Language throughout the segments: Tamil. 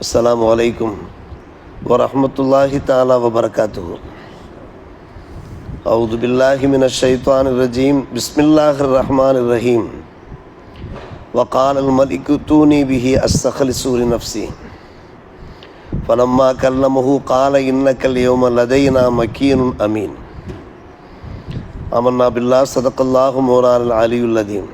அஸ்ஸலாமு அலைக்கும் வரஹ்மத்துல்லாஹி தஆலா வபரகாத்துஹு. அஊது பில்லாஹி மினஷ் ஷைத்தானிர் ரஜீம். பிஸ்மில்லாஹிர் ரஹ்மானிர் ரஹீம். வகாலல் மலிக்கு தூனி பிஹி அஸ்தக்லிஸு லினஃப்ஸி ஃபலம்மா கல்லமஹு கால இன்னக்கல் யௌம லதைனா மக்கீனுன் அமீன். ஆமன்னா பில்லாஹ் ஸதகல்லாஹு மௌலானல் அலியுல் அதீம்.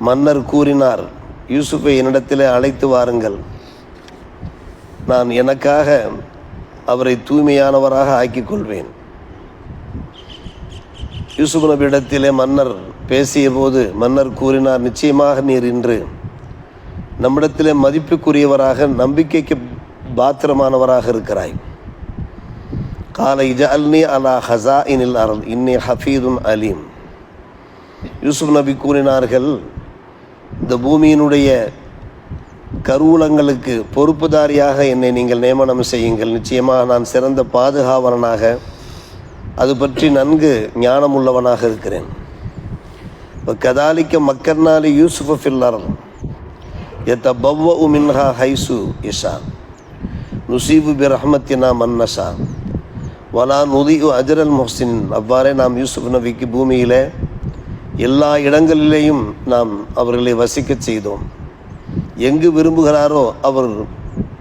மன்னர் கூறினார், யூசுஃபை என்னிடத்திலே அழைத்து வாருங்கள், நான் எனக்காக அவரை தூய்மையானவராக ஆக்கிக் கொள்வேன். யூசுப் நபியிடத்திலே மன்னர் பேசிய போது மன்னர் கூறினார், நிச்சயமாக நீர் இன்று நம்மிடத்திலே மதிப்புக்குரியவராக, நம்பிக்கைக்கு பாத்திரமானவராக இருக்கிறாய். கால இஜஅல்னி அலா ஹஸாயினில் அர்த் இன்னி ஹஃபீதுன் அலீம். யூசுப் நபி கூறினார்கள், இந்த பூமியினுடைய கருவூலங்களுக்கு பொறுப்புதாரியாக என்னை நீங்கள் நியமனம் செய்யுங்கள். நிச்சயமாக நான் சிறந்த பாதுகாவலனாக, அது பற்றி நன்கு ஞானமுள்ளவனாக இருக்கிறேன். இப்போ கதாலிக்க மக்கர்னாலி யூசுஃப ஃபில் அர்த் யதபவ்வஉ மின்ஹா ஹைசு யஷா நுசீபு பிரஹ்மத்தினா மன் நஷா வலா நுதிஉ அஜ்ரல் முஹ்சின். அவ்வாறே நாம் யூசுப் நபிக்கு பூமியில் எல்லா இடங்களிலேயும் நாம் அவர்களை வசிக்கச் செய்தோம். எங்கு விரும்புகிறாரோ அவர்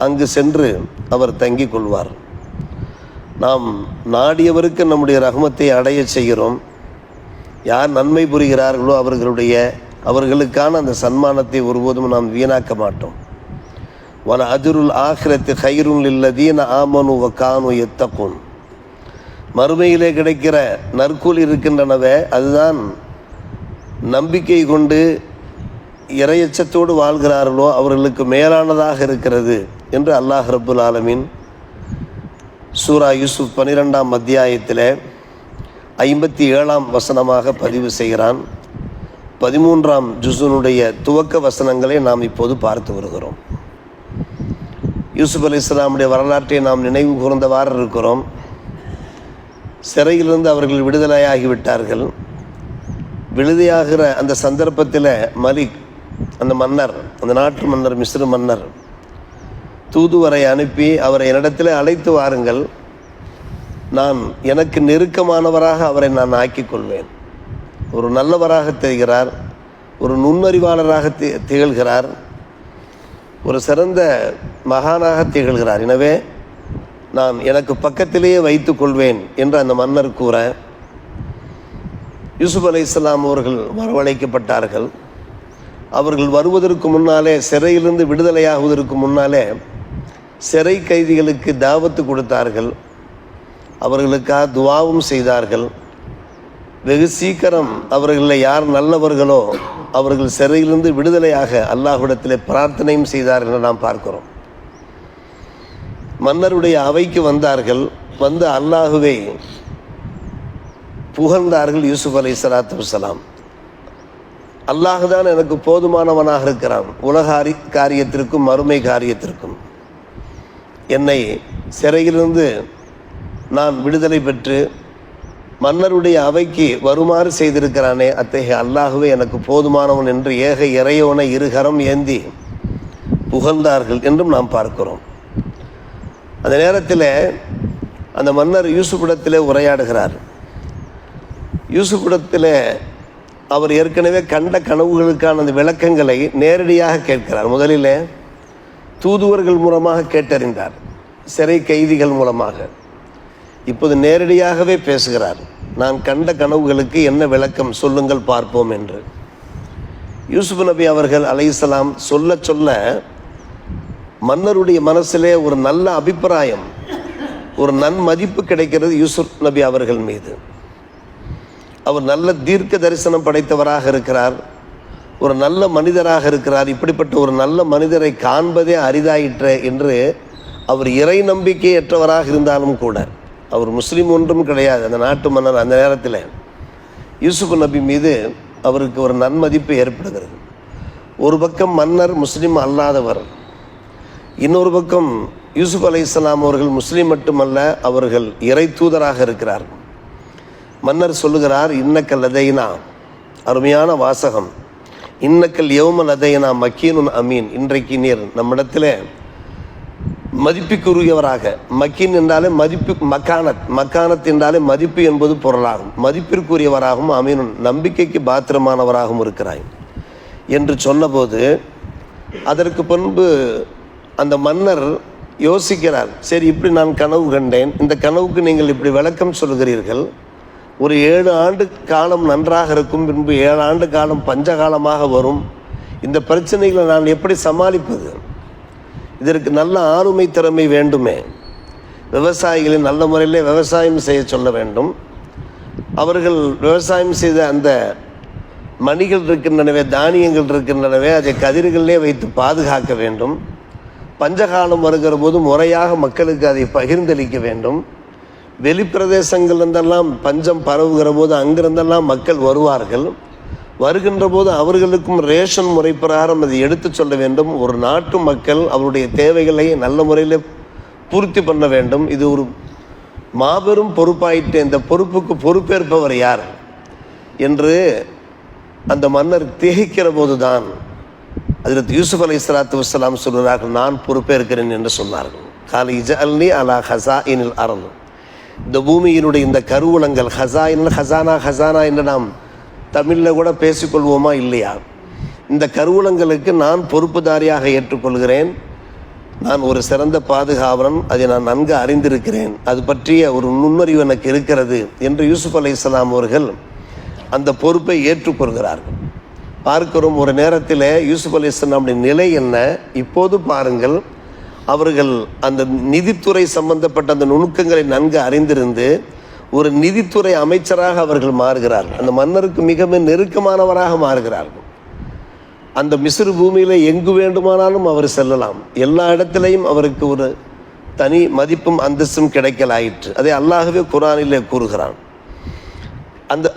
அங்கு சென்று அவர் தங்கி கொள்வார். நாம் நாடியவருக்கு நம்முடைய ரஹ்மத்தை அடைய செய்கிறோம். யார் நன்மை புரிகிறார்களோ அவர்களுக்கான அந்த சன்மானத்தை ஒருபோதும் நாம் வீணாக்க மாட்டோம். வல அஜ்ருல் ஆஹிரத்தி கைருன் லில்லதீன ஆமனு வ கானு யத்தகூன். மறுமையிலே கிடைக்கிற நற்கூலி இருக்கின்றனவே, அதுதான் நம்பிக்கை கொண்டு இறையச்சத்தோடு வாழ்கிறார்களோ அவர்களுக்கு மேலானதாக இருக்கிறது என்று அல்லாஹ் ரப்புல் ஆலமீன் சூரா யூசுப் 12ஆம் அத்தியாயத்தில் 57ஆம் வசனமாக பதிவு செய்கிறான். 13ஆம் ஜுஸுனுடைய துவக்க வசனங்களை நாம் இப்போது பார்த்து வருகிறோம். யூசுப் அலைஹிஸ்ஸலாமுடைய வரலாற்றை நாம் நினைவு கூர்ந்தவாறு இருக்கிறோம். சிறையிலிருந்து அவர்கள் விடுதலையாகிவிட்டார்கள். விடுதலையாகிற அந்த சந்தர்ப்பத்தில் மலிக், அந்த மன்னர், அந்த நாட்டு மன்னர், மிஸ்ர் மன்னர் தூதுவரை அனுப்பி அவரை என்னிடத்தில் அழைத்து வாருங்கள், நான் எனக்கு நெருக்கமானவராக அவரை நான் ஆக்கிக் கொள்வேன். ஒரு நல்லவராக தெரிகிறார், ஒரு நுண்ணறிவாளராக திகழ்கிறார், ஒரு சிறந்த மகானாக திகழ்கிறார். எனவே நான் எனக்கு பக்கத்திலேயே வைத்து கொள்வேன் என்று அந்த மன்னர் கூற யூசுப் அலைஹிஸ்ஸலாம் அவர்கள் வரவழைக்கப்பட்டார்கள். அவர்கள் வருவதற்கு முன்னாலே, சிறையிலிருந்து விடுதலையாகுவதற்கு முன்னாலே சிறை கைதிகளுக்கு தாவத்து கொடுத்தார்கள். அவர்களுக்காக துவாவும் செய்தார்கள். வெகு சீக்கிரம் அவர்களில் யார் நல்லவர்களோ அவர்கள் சிறையிலிருந்து விடுதலையாக அல்லாஹ்விடத்திலே பிரார்த்தனையும் செய்தார்கள் என்று நாம் பார்க்கிறோம். மன்னருடைய அவைக்கு வந்தார்கள். வந்து அல்லாஹுவை புகழ்ந்தார்கள். யூசுப் அலைஹிஸ்ஸலாத்து வஸ்ஸலாம், அல்லாஹ் தான் எனக்கு போதுமானவனாக இருக்கிறான், உலக காரியத்திற்கும் மறுமை காரியத்திற்கும். என்னை சிறையிலிருந்து நான் விடுதலை பெற்று மன்னருடைய அவைக்கு வருமாறு செய்திருக்கிறானே, அத்தகைய அல்லாஹுவே எனக்கு போதுமானவன் என்று ஏக இறையோனை இருகரம் ஏந்தி புகழ்ந்தார்கள் என்றும் நாம் பார்க்கிறோம். அந்த நேரத்தில் அந்த மன்னர் யூசுஃபிடத்திலே உரையாடுகிறார். யூசுஃபிடத்தில் அவர் ஏற்கனவே கண்ட கனவுகளுக்கான அந்த விளக்கங்களை நேரடியாக கேட்கிறார். முதலில் தூதுவர்கள் மூலமாக கேட்டறிந்தார், சிறை கைதிகள் மூலமாக. இப்போது நேரடியாகவே பேசுகிறார். நான் கண்ட கனவுகளுக்கு என்ன விளக்கம் சொல்லுங்கள் பார்ப்போம் என்று. யூசுப் நபி அவர்கள் அலைஹிஸ்ஸலாம் சொல்ல சொல்ல மன்னருடைய மனசிலே ஒரு நல்ல அபிப்பிராயம், ஒரு நன்மதிப்பு கிடைக்கிறது யூசுப் நபி அவர்கள் மீது. அவர் நல்ல தீர்க்க தரிசனம் படைத்தவராக இருக்கிறார், ஒரு நல்ல மனிதராக இருக்கிறார். இப்படிப்பட்ட ஒரு நல்ல மனிதரை காண்பதே அரிதாயிற்று என்று அவர் இறை நம்பிக்கையற்றவராக இருந்தாலும் கூட, அவர் முஸ்லீம் ஒன்றும் கிடையாது அந்த நாட்டு மன்னர். அந்த நேரத்தில் யூசுப் நபி மீது அவருக்கு ஒரு நன்மதிப்பு ஏற்படுகிறது. ஒரு பக்கம் மன்னர் முஸ்லீம் அல்லாதவர், இன்னொரு பக்கம் யூசுப் அலைஹிஸ்ஸலாம் அவர்கள் முஸ்லீம் மட்டுமல்ல, அவர்கள் இறை தூதராக இருக்கிறார். மன்னர் சொல்லுகிறார், இன்னக்க லதைனா, அருமையான வாசகம், இன்னக்கல் யௌம லதைனா மக்கீனுன் அமீன், இன்றைக்கு நீர் நம்மிடத்தில் மதிப்புக்குரியவராக, மக்கீன் என்றாலே மதிப்பு, மக்கானத் என்றாலே மதிப்பு என்பது பொருளாகும், மதிப்பிற்குரியவராகவும் அமீனுன் நம்பிக்கைக்கு பாத்திரமானவராகவும் இருக்கிறாய் என்று சொன்னபோது அதற்கு பின்பு அந்த மன்னர் யோசிக்கிறார். சரி, இப்படி நான் கனவு கண்டேன், இந்த கனவுக்கு நீங்கள் இப்படி விளக்கம் சொல்கிறீர்கள், ஒரு 7 ஆண்டு காலம் நன்றாக இருக்கும், பின்பு 7 ஆண்டு காலம் பஞ்சகாலமாக வரும், இந்த பிரச்சனைகளை நான் எப்படி சமாளிப்பது? இதற்கு நல்ல ஆளுமை திறமை வேண்டுமே. விவசாயிகளை நல்ல முறையில் விவசாயம் செய்ய சொல்ல வேண்டும். அவர்கள் விவசாயம் செய்த அந்த மணிகள் இருக்கின்றனவே, தானியங்கள் இருக்கின்றனவே, அதை கதிர்களிலே வைத்து பாதுகாக்க வேண்டும். பஞ்சகாலம் வருகிற போது முறையாக மக்களுக்கு அதை பகிர்ந்தளிக்க வேண்டும். வெளிப்பிரதேசங்கள் இருந்தெல்லாம் பஞ்சம் பரவுகிற போது அங்கிருந்தெல்லாம் மக்கள் வருவார்கள். வருகின்ற போது அவர்களுக்கும் ரேஷன் முறை பிரகாரம் அதை எடுத்து சொல்ல வேண்டும். ஒரு நாட்டு மக்கள் அவருடைய தேவைகளை நல்ல முறையில் பூர்த்தி பண்ண வேண்டும். இது ஒரு மாபெரும் பொறுப்பாயிட்டு, இந்த பொறுப்புக்கு பொறுப்பேற்பவர் யார் என்று அந்த மன்னர் திகைக்கிற போது தான் ஹஜ்ரத் யூசுப் அலைஹிஸ்ஸலாத்து வஸ்ஸலாம் சொல்கிறார்கள், நான் பொறுப்பேற்கிறேன் என்று சொன்னார்கள். கால இஜஅல்னி அலா ஹஸாயினில் அர்த், இந்த பூமியினுடைய இந்த கருவூலங்கள், ஹசானா என்று நாம் தமிழில் கூட பேசிக்கொள்வோமா இல்லையா, இந்த கருவூலங்களுக்கு நான் பொறுப்புதாரியாக ஏற்றுக்கொள்கிறேன். நான் ஒரு சிறந்த பாதுகாவலன், அதை நான் நன்கு அறிந்திருக்கிறேன், அது பற்றிய ஒரு நுண்ணறிவு எனக்கு இருக்கிறது என்று யூசுப் அலைஹிஸ்ஸலாம் அவர்கள் அந்த பொறுப்பை ஏற்றுக்கொள்கிறார்கள். பார்க்கிறோம், ஒரு நேரத்தில் யூசுப் அலைஹிஸ்ஸலாமுடைய நிலை என்ன இப்போது பாருங்கள். அவர்கள் அந்த நிதித்துறை சம்பந்தப்பட்ட அந்த நுணுக்கங்களை நன்கு அறிந்திருந்து ஒரு நிதித்துறை அமைச்சராக அவர்கள் மாறுகிறார்கள். அந்த மன்னருக்கு மிகவும் நெருக்கமானவராக மாறுகிறார்கள். அந்த மிஸ்ர் பூமியில் எங்கு வேண்டுமானாலும் அவர் செல்லலாம், எல்லா இடத்திலையும் அவருக்கு ஒரு தனி மதிப்பும் அந்தஸ்தும் கிடைக்கலாயிற்று. அதை அல்லாஹ்வே குர்ஆனிலே கூறுகிறான். அந்த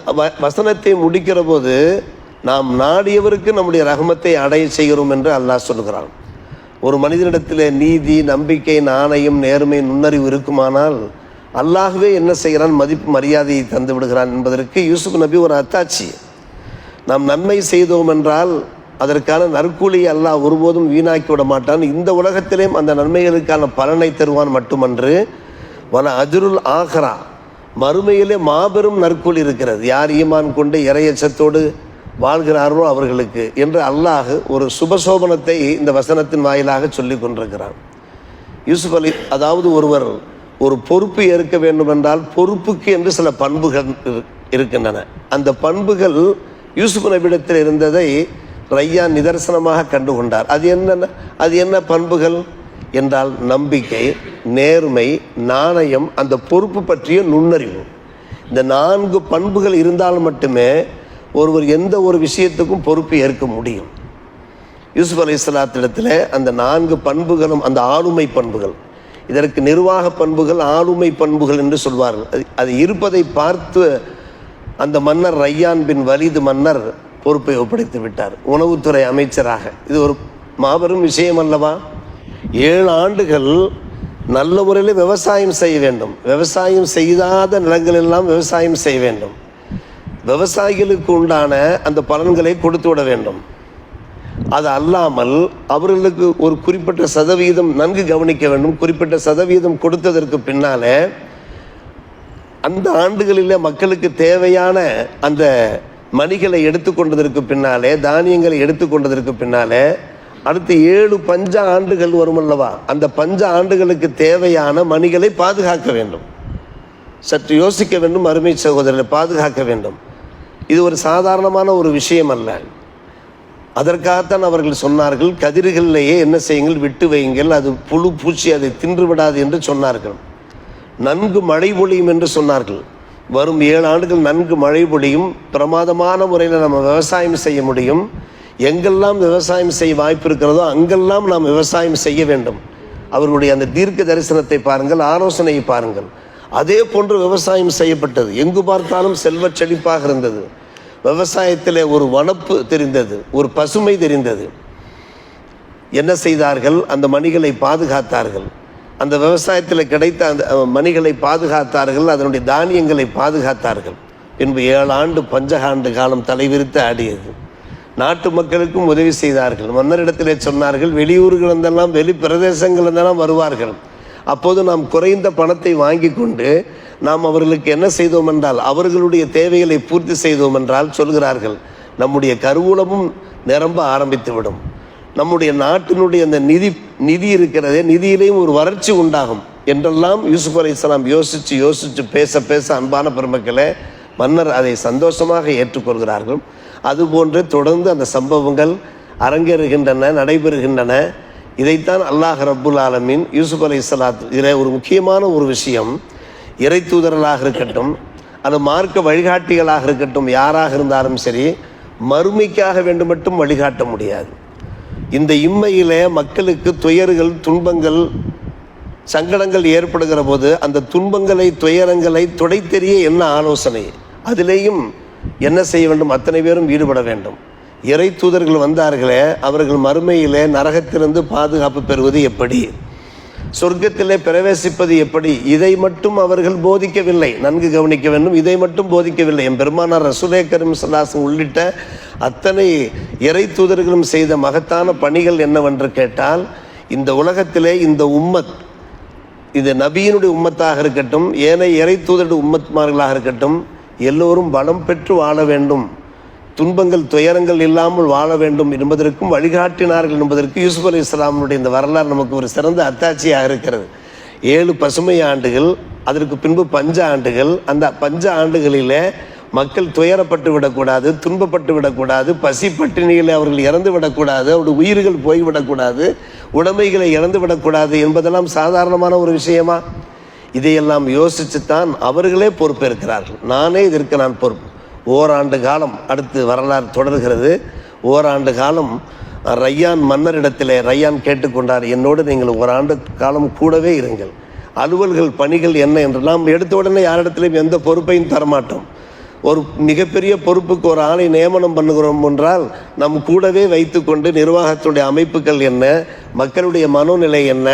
வசனத்தை முடிக்கிற போது நாம் நாடியவருக்கு நம்முடைய ரஹமத்தை அடைய செய்கிறோம் என்று அல்லாஹ் சொல்கிறான். ஒரு மனிதனிடத்தில் நீதி, நம்பிக்கை, நாணயம், நேர்மை, நுண்ணறிவு இருக்குமானால் அல்லாஹ்வே என்ன செய்கிறான், மதிப்பு மரியாதையை தந்து விடுகிறான் என்பதற்கு யூசுப் நபி ஒரு அத்தாட்சி. நாம் நன்மை செய்தோம் என்றால் அதற்கான நற்கூலியை அல்லாஹ் ஒருபோதும் வீணாக்கி விட மாட்டான். இந்த உலகத்திலேயும் அந்த நன்மைகளுக்கான பலனை தருவான் மட்டுமன்று, வன அஜ்ருல் ஆஹ்ரா, மறுமையிலே மாபெரும் நற்கூலி இருக்கிறது. யார் ஈமான் கொண்டு இறையச்சத்தோடு வாழ்கிறார்களோ அவர்களுக்கு என்று அல்லாஹ் ஒரு சுபசோபனத்தை இந்த வசனத்தின் வாயிலாக சொல்லி கொண்டிருக்கிறான். யூசுப் அலி, அதாவது ஒருவர் ஒரு பொறுப்பு ஏற்க வேண்டும் என்றால் பொறுப்புக்கு என்று சில பண்புகள் இருக்கின்றன. அந்த பண்புகள் யூசுப் நபியிடத்தில் இருந்ததை ரையான் நிதர்சனமாக கண்டுகொண்டார். அது என்ன பண்புகள் என்றால் நம்பிக்கை, நேர்மை, நாணயம், அந்த பொறுப்பு பற்றிய நுண்ணறிவு. இந்த 4 பண்புகள் இருந்தால் மட்டுமே ஒருவர் எந்த ஒரு விஷயத்துக்கும் பொறுப்பு ஏற்க முடியும். யூசுப் அலைஹிஸ்ஸலாத்திடத்தில் அந்த 4 பண்புகளும், அந்த ஆளுமை பண்புகள், இதற்கு நிர்வாக பண்புகள், ஆளுமை பண்புகள் என்று சொல்வார்கள். அது இருப்பதை பார்த்து அந்த மன்னர் ரையான் பின் வலீத் மன்னர் பொறுப்பை ஒப்படைத்து விட்டார், உணவுத்துறை அமைச்சராக. இது ஒரு மாபெரும் விஷயம் அல்லவா? 7 ஆண்டுகள் நல்ல முறையில் விவசாயம் செய்ய வேண்டும். விவசாயம் செய்யாத நிலங்களெல்லாம் விவசாயம் செய்ய வேண்டும். விவசாயிகளுக்கு உண்டான அந்த பலன்களை கொடுத்து விட வேண்டும். அது அல்லாமல் அவர்களுக்கு ஒரு குறிப்பிட்ட சதவீதம் நன்கு கவனிக்க வேண்டும். குறிப்பிட்ட சதவீதம் கொடுத்ததற்கு பின்னாலே அந்த ஆண்டுகளில் மக்களுக்கு தேவையான அந்த மணிகளை எடுத்துக்கொண்டதற்கு பின்னாலே, தானியங்களை எடுத்துக்கொண்டதற்கு பின்னாலே அடுத்து 7 பஞ்ச ஆண்டுகள் வரும் அல்லவா, அந்த பஞ்ச ஆண்டுகளுக்கு தேவையான மணிகளை பாதுகாக்க வேண்டும். சற்று யோசிக்க வேண்டும் அருமை சகோதரர்களை, பாதுகாக்க வேண்டும். இது ஒரு சாதாரணமான ஒரு விஷயம் அல்ல. அதற்காகத்தான் அவர்கள் சொன்னார்கள், கதிர்களிலேயே என்ன செய்யுங்கள், விட்டு வையுங்கள், அது புழு பூச்சி அதை தின்று விடாது என்று சொன்னார்கள். நன்கு மழை பொழியும் என்று சொன்னார்கள். வரும் 7 ஆண்டுகள் நன்கு மழை பொழியும், பிரமாதமான முறையில் நம்ம விவசாயம் செய்ய முடியும். எங்கெல்லாம் விவசாயம் செய்ய வாய்ப்பு இருக்கிறதோ அங்கெல்லாம் நாம் விவசாயம் செய்ய வேண்டும். அவர்களுடைய அந்த தீர்க்க தரிசனத்தை பாருங்கள், ஆலோசனையை பாருங்கள். அதே போன்று விவசாயம் செய்யப்பட்டது. எங்கு பார்த்தாலும் செல்வ செழிப்பாக இருந்தது. விவசாயத்தில் ஒரு வனப்பு தெரிந்தது, ஒரு பசுமை தெரிந்தது. என்ன செய்தார்கள், அந்த மணிகளை பாதுகாத்தார்கள். அந்த விவசாயத்தில் கிடைத்த அந்த மணிகளை பாதுகாத்தார்கள், அதனுடைய தானியங்களை பாதுகாத்தார்கள். பின்பு 7 ஆண்டு பஞ்சகாண்டு காலம் தலைவிரித்து ஆடியது. நாட்டு மக்களுக்கும் உதவி செய்தார்கள். மன்னரிடத்திலே சொன்னார்கள், வெளியூர்கள் இருந்தெல்லாம் வெளி பிரதேசங்கள் இருந்தெல்லாம் வருவார்கள். அப்போது நாம் குறைந்த பணத்தை வாங்கி கொண்டு நாம் அவர்களுக்கு என்ன செய்தோம் என்றால், அவர்களுடைய தேவைகளை பூர்த்தி செய்தோம் என்றால் சொல்கிறார்கள், நம்முடைய கருவூலமும் நிரம்ப ஆரம்பித்துவிடும். நம்முடைய நாட்டினுடைய அந்த நிதி இருக்கிறதே, நிதியிலேயும் ஒரு வறட்சி உண்டாகும் என்றெல்லாம் யூசுப் அலைஹிஸ்ஸலாம் யோசித்து பேச அன்பான பெருமக்களே, மன்னர் அதை சந்தோஷமாக ஏற்றுக்கொள்கிறார்கள். அதுபோன்று தொடர்ந்து அந்த சம்பவங்கள் அரங்கேறுகின்றன, நடைபெறுகின்றன. இதைத்தான் அல்லாஹ் ரப்புல் ஆலமீன் யூசுப் அலைஹிஸ்ஸலாத்து இதில் ஒரு முக்கியமான ஒரு விஷயம், இறை தூதர்களாக இருக்கட்டும் அது மார்க்க வழிகாட்டிகளாக இருக்கட்டும், யாராக இருந்தாலும் சரி, மறுமைக்காக வேண்டும் மட்டும் வழிகாட்ட முடியாது. இந்த இம்மையிலே மக்களுக்கு துயர்கள், துன்பங்கள், சங்கடங்கள் ஏற்படுகிற போது அந்த துன்பங்களை, துயரங்களை துடைத்தெறிய என்ன ஆலோசனை, அதிலேயும் என்ன செய்ய வேண்டும், அத்தனை பேரும் ஈடுபட வேண்டும். இறை தூதர்கள் வந்தார்களே, அவர்கள் மறுமையிலே நரகத்திலிருந்து பாதுகாப்பு பெறுவது எப்படி, சொர்க்கத்திலே பிரவேசிப்பது எப்படி, இதை மட்டும் அவர்கள் போதிக்கவில்லை. நன்கு கவனிக்க வேண்டும், இதை மட்டும் போதிக்கவில்லை. என் பெருமானார் ரசூலே கரீம் ஸல்லல்லாஹு அலைஹி வஸல்லம் உள்ளிட்ட அத்தனை இறை தூதர்களும் செய்த மகத்தான பணிகள் என்னவென்று கேட்டால், இந்த உலகத்திலே இந்த உம்மத், இது நபியினுடைய உம்மத்தாக இருக்கட்டும், ஏனைய இறை தூதருடைய உம்மத்மார்களாக இருக்கட்டும், எல்லோரும் பலம் பெற்று வாழ வேண்டும், துன்பங்கள் துயரங்கள் இல்லாமல் வாழ வேண்டும் என்பதற்கும் வழிகாட்டினார்கள் என்பதற்கு யூசுப் அலைஹிஸ்ஸலாமுடைய இந்த வரலாறு நமக்கு ஒரு சிறந்த அத்தாட்சியாக இருக்கிறது. 7 பசுமை ஆண்டுகள், அதற்கு பின்பு பஞ்ச ஆண்டுகள். அந்த பஞ்ச ஆண்டுகளிலே மக்கள் துயரப்பட்டு விடக்கூடாது, துன்பப்பட்டு விடக்கூடாது, பசி பட்டினியில் அவர்கள் இறந்து விடக்கூடாது, அவருடைய உயிர்கள் போய்விடக்கூடாது, உடைமைகளை இழந்து விடக்கூடாது என்பதெல்லாம் சாதாரணமான ஒரு விஷயமா? இதையெல்லாம் யோசித்துத்தான் அவர்களே பொறுப்பேற்கிறார்கள். நானே இதற்கு நான் பொறுப்பு. ஓராண்டு காலம், அடுத்து வரலாறு தொடர்கிறது. ஓராண்டு காலம் ரையான் மன்னரிடத்திலே ரையான் கேட்டுக்கொண்டார், என்னோடு நீங்கள் ஓராண்டு காலம் கூடவே இருங்கள், அலுவல்கள் பணிகள் என்ன என்று. நாம் எடுத்த உடனே யாரிடத்திலையும் எந்த பொறுப்பையும் தரமாட்டோம். ஒரு மிகப்பெரிய பொறுப்புக்கு ஒரு ஆளை நியமனம் பண்ணுகிறோம் என்றால் நம் கூடவே வைத்து கொண்டு நிர்வாகத்துடைய அமைப்புகள் என்ன, மக்களுடைய மனோநிலை என்ன,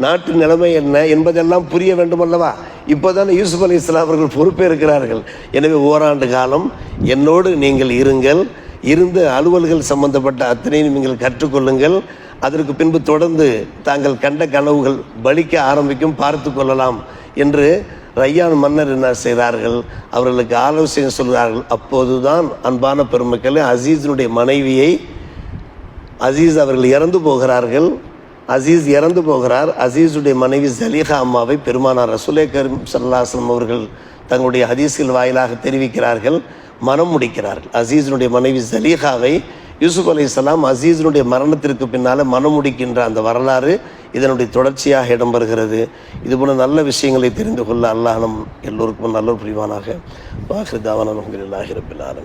நாட்டு நிலைமை என்ன என்பதெல்லாம் புரிய வேண்டும் அல்லவா? இப்போதான் யூசுப் அலைஹிஸ்ஸலாம் அவர்கள் பொறுப்பேற்கிறார்கள். எனவே ஓராண்டு காலம் என்னோடு நீங்கள் இருங்கள், இருந்து அலுவல்கள் சம்பந்தப்பட்ட அத்தனையும் நீங்கள் கற்றுக்கொள்ளுங்கள். அதற்கு பின்பு தொடர்ந்து தாங்கள் கண்ட கனவுகள் பலிக்க ஆரம்பிக்கும், பார்த்து கொள்ளலாம் என்று ரையான் மன்னர் என்ன செய்கிறார்கள், அவர்களுக்கு ஆலோசனை சொல்கிறார்கள். அப்போதுதான் அன்பான பெருமக்களே, அசீஸினுடைய மனைவியை, அசீஸ் அவர்கள் இறந்து போகிறார்கள். அசீஸ் இறந்து போகிறார். அசீஸுடைய மனைவி ஜலீஹா அம்மாவை பெருமானார் ரசூலே கரீம் ஸல்லல்லாஹு அலைஹி வஸல்லம் அவர்கள் தங்களுடைய ஹதீஸில் வாயிலாக தெரிவிக்கிறார்கள், மனம் முடிக்கிறார்கள். அசீஸினுடைய மனைவி ஜலீஹாவை யூசுப் அலைஹிஸ்ஸலாம் அசீஸினுடைய மரணத்திற்கு பின்னால் மனம் முடிக்கின்ற அந்த வரலாறு இதனுடைய தொடர்ச்சியாக இடம்பெறுகிறது. இதுபோல நல்ல விஷயங்களை தெரிந்து கொள்ள அல்லாஹ் நம் எல்லோருக்கும் நல்ல புரிவானாக. வாஹிர் தாவானா அல்ஹம்துலில்லாஹி ரப்பில் ஆலமீன்.